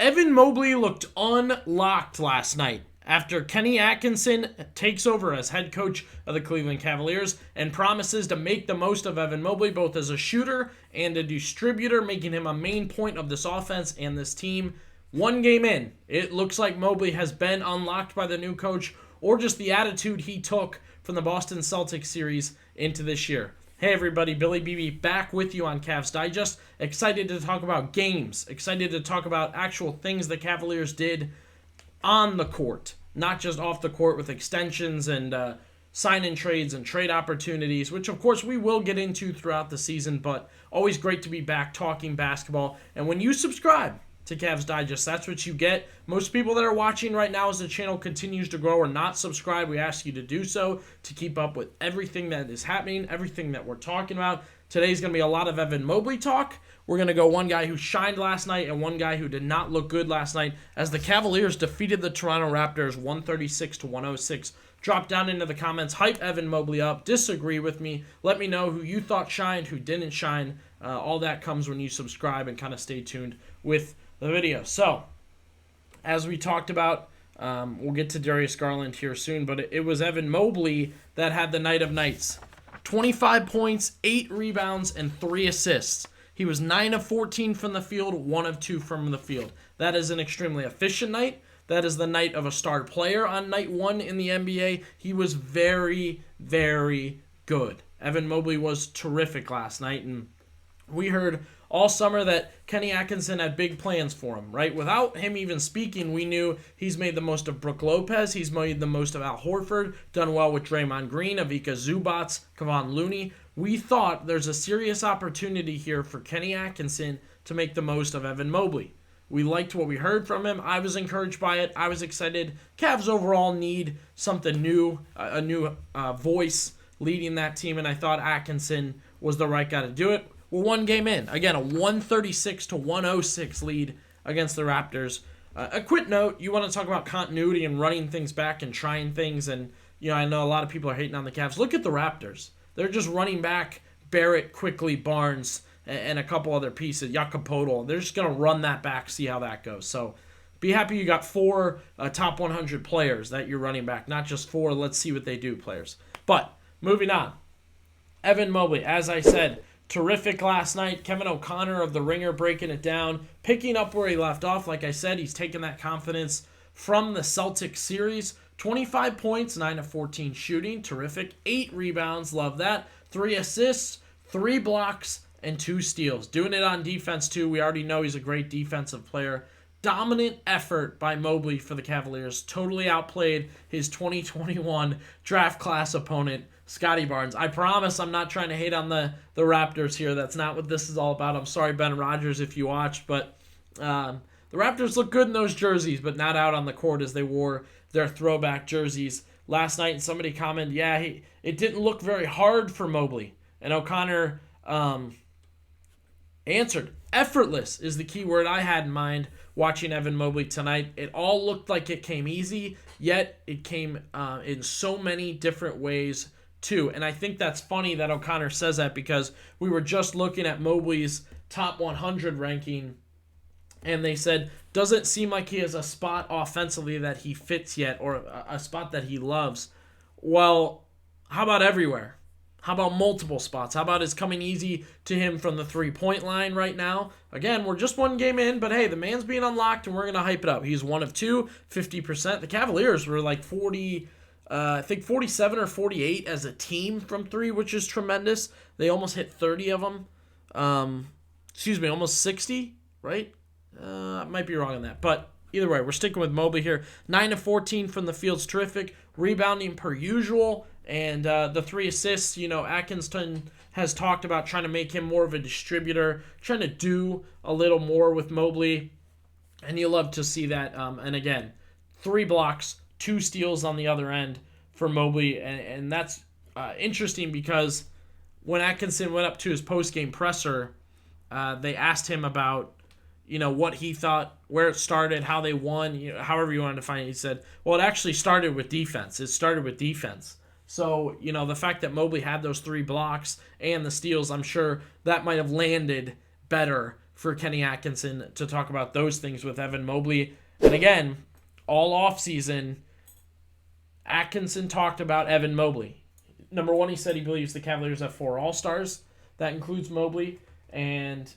Evan Mobley looked unlocked last night after Kenny Atkinson takes over as head coach of the Cleveland Cavaliers and promises to make the most of Evan Mobley both as a shooter and a distributor, making him a main point of this offense and this team. One game in, it looks like Mobley has been unlocked by the new coach or just the attitude he took from the Boston Celtics series into this year. Hey everybody, Billy BB back with you on Cavs Digest. Excited to talk about games. Excited to talk about actual things the Cavaliers did on the court, not just off the court with extensions and sign-in trades and trade opportunities, which of course we will get into throughout the season, but always great to be back talking basketball. And when you subscribe to Cavs Digest, that's what you get. Most people that are watching right now as the channel continues to grow are not subscribed. We ask you to do so to keep up with everything that is happening, everything that we're talking about. Today's going to be a lot of Evan Mobley talk. We're going to go one guy who shined last night and one guy who did not look good last night as the Cavaliers defeated the Toronto Raptors 136-106. Drop down into the comments, hype Evan Mobley up, disagree with me, let me know who you thought shined, who didn't shine. All that comes when you subscribe and kind of stay tuned with the video. So, as we talked about, we'll get to Darius Garland here soon, but it was Evan Mobley that had the night of nights. 25 points, 8 rebounds, and 3 assists. He was 9 of 14 from the field, 1 of 2 from the field. That is an extremely efficient night. That is the night of a star player on night 1 in the NBA. He was very, very good. Evan Mobley was terrific last night, and we heard all summer that Kenny Atkinson had big plans for him, right? Without him even speaking, we knew he's made the most of Brook Lopez. He's made the most of Al Horford, done well with Draymond Green, Ivica Zubac, Kevon Looney. We thought there's a serious opportunity here for Kenny Atkinson to make the most of Evan Mobley. We liked what we heard from him. I was encouraged by it. I was excited. Cavs overall need something new, a new voice leading that team, and I thought Atkinson was the right guy to do it. We're one game in. Again, a 136-106 lead against the Raptors. A quick note, you want to talk about continuity and running things back and trying things, and I know a lot of people are hating on the Cavs. Look at the Raptors. They're just running back Barrett, Quickly, Barnes, and a couple other pieces, Jakob. They're just going to run that back, see how that goes. So be happy you got 4 top 100 players that you're running back, not just 4 let's see what they do players. But moving on, Evan Mobley, as I said, terrific last night. Kevin O'Connor of The Ringer breaking it down, picking up where he left off. Like I said, he's taken that confidence from the Celtics series. 25 points, 9 of 14 shooting, terrific. 8 rebounds, love that. 3 assists, 3 blocks, and 2 steals. Doing it on defense, too. We already know he's a great defensive player. Dominant effort by Mobley for the Cavaliers. Totally outplayed his 2021 draft class opponent, Scotty Barnes. I promise I'm not trying to hate on the Raptors here. That's not what this is all about. I'm sorry, Ben Rogers, if you watched, but the Raptors look good in those jerseys, but not out on the court as they wore their throwback jerseys last night. And somebody commented, it didn't look very hard for Mobley. And O'Connor answered, effortless is the key word I had in mind watching Evan Mobley tonight. It all looked like it came easy, yet it came in so many different ways too. And I think that's funny that O'Connor says that because we were just looking at Mobley's top 100 ranking and they said, doesn't seem like he has a spot offensively that he fits yet or a spot that he loves. Well, how about everywhere? How about multiple spots? How about it's coming easy to him from the three-point line right now? Again, we're just one game in, but hey, the man's being unlocked and we're going to hype it up. He's 1 of 2, 50%. The Cavaliers were like 47 or 48 as a team from 3, which is tremendous. They almost hit 30 of them. Almost 60, right? I might be wrong on that, but either way, we're sticking with Mobley here. 9 of 14 from the field's terrific. Rebounding per usual. And the 3 assists, Atkinson has talked about trying to make him more of a distributor, trying to do a little more with Mobley, and you love to see that. And again, 3 blocks, 2 steals on the other end for Mobley, and that's interesting because when Atkinson went up to his post-game presser, they asked him about what he thought, where it started, how they won, however you wanted to find it. He said, well, it actually started with defense. It started with defense. So, the fact that Mobley had those 3 blocks and the steals, I'm sure that might have landed better for Kenny Atkinson to talk about those things with Evan Mobley. And again, all offseason, Atkinson talked about Evan Mobley. Number one, he said he believes the Cavaliers have 4 All-Stars. That includes Mobley. And,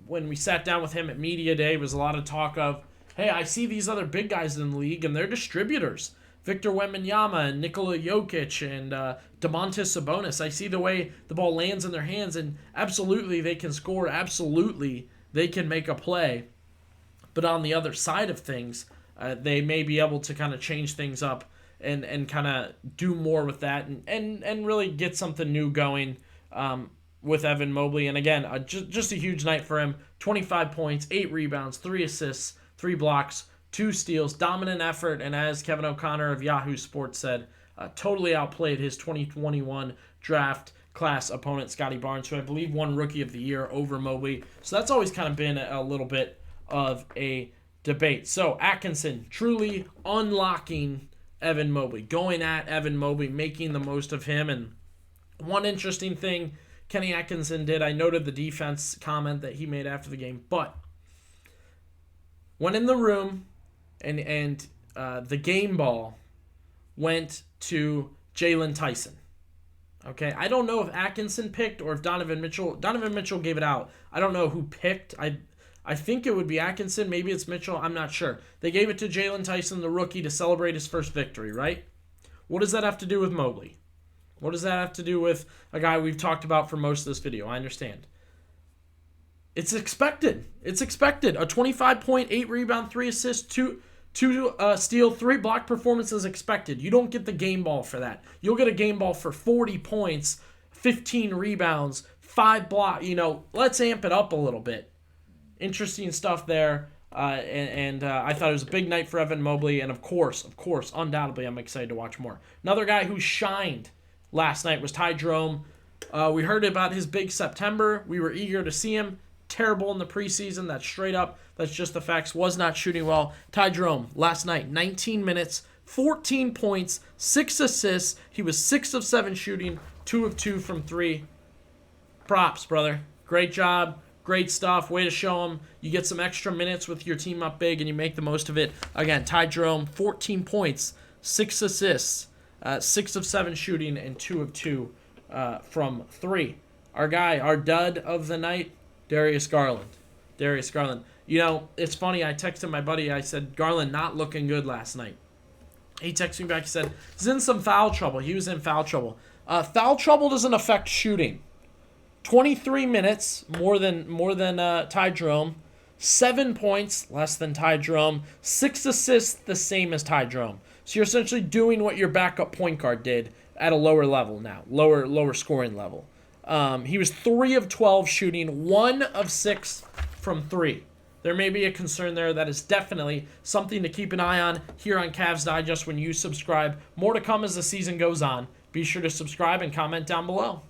when we sat down with him at Media Day, it was a lot of talk of, hey, I see these other big guys in the league, and they're distributors. Victor Wembanyama and Nikola Jokic and Domantas Sabonis. I see the way the ball lands in their hands, and absolutely they can score. Absolutely they can make a play. But on the other side of things, they may be able to kind of change things up and kind of do more with that and really get something new going with Evan Mobley. And again, just a huge night for him. 25 points, 8 rebounds, 3 assists, 3 blocks, 2 steals, dominant effort, and as Kevin O'Connor of Yahoo Sports said, totally outplayed his 2021 draft class opponent, Scotty Barnes, who I believe won Rookie of the Year over Mobley. So that's always kind of been a little bit of a debate. So Atkinson truly unlocking Evan Mobley, going at Evan Mobley, making the most of him. And one interesting thing Kenny Atkinson did, I noted the defense comment that he made after the game, but went in the room and the game ball went to Jalen Tyson. Okay, I don't know if Atkinson picked or if Donovan Mitchell gave it out. I don't know who picked. I think it would be Atkinson. Maybe it's Mitchell. I'm not sure. They gave it to Jalen Tyson, the rookie, to celebrate his first victory, right? What does that have to do with Mobley? What does that have to do with a guy we've talked about for most of this video? I understand. It's expected. It's expected. A 25-point, 8 rebound, 3 assists, 2 steal, 3 block performance is expected. You don't get the game ball for that. You'll get a game ball for 40 points, 15 rebounds, 5 block. Let's amp it up a little bit. Interesting stuff there. And I thought it was a big night for Evan Mobley. And of course, undoubtedly, I'm excited to watch more. Another guy who shined last night was Ty Jerome. We heard about his big September. We were eager to see him. Terrible in the preseason. That's straight up. That's just the facts. Was not shooting well. Ty Jerome, last night, 19 minutes, 14 points, 6 assists. He was 6 of 7 shooting, 2 of 2 from 3. Props, brother. Great job. Great stuff. Way to show him. You get some extra minutes with your team up big, and you make the most of it. Again, Ty Jerome, 14 points, 6 assists, 6 of 7 shooting, and 2 of 2 from 3. Our guy, our dud of the night, Darius Garland. It's funny. I texted my buddy. I said, Garland not looking good last night. He texted me back. He said, he's in some foul trouble. He was in foul trouble. Foul trouble doesn't affect shooting. 23 minutes, more than Ty Jerome. 7 points, less than Ty Jerome. 6 assists, the same as Ty Jerome. So you're essentially doing what your backup point guard did at a lower level now, lower scoring level. He was 3 of 12 shooting, 1 of 6 from 3. There may be a concern there. That is definitely something to keep an eye on here on Cavs Digest when you subscribe. More to come as the season goes on. Be sure to subscribe and comment down below.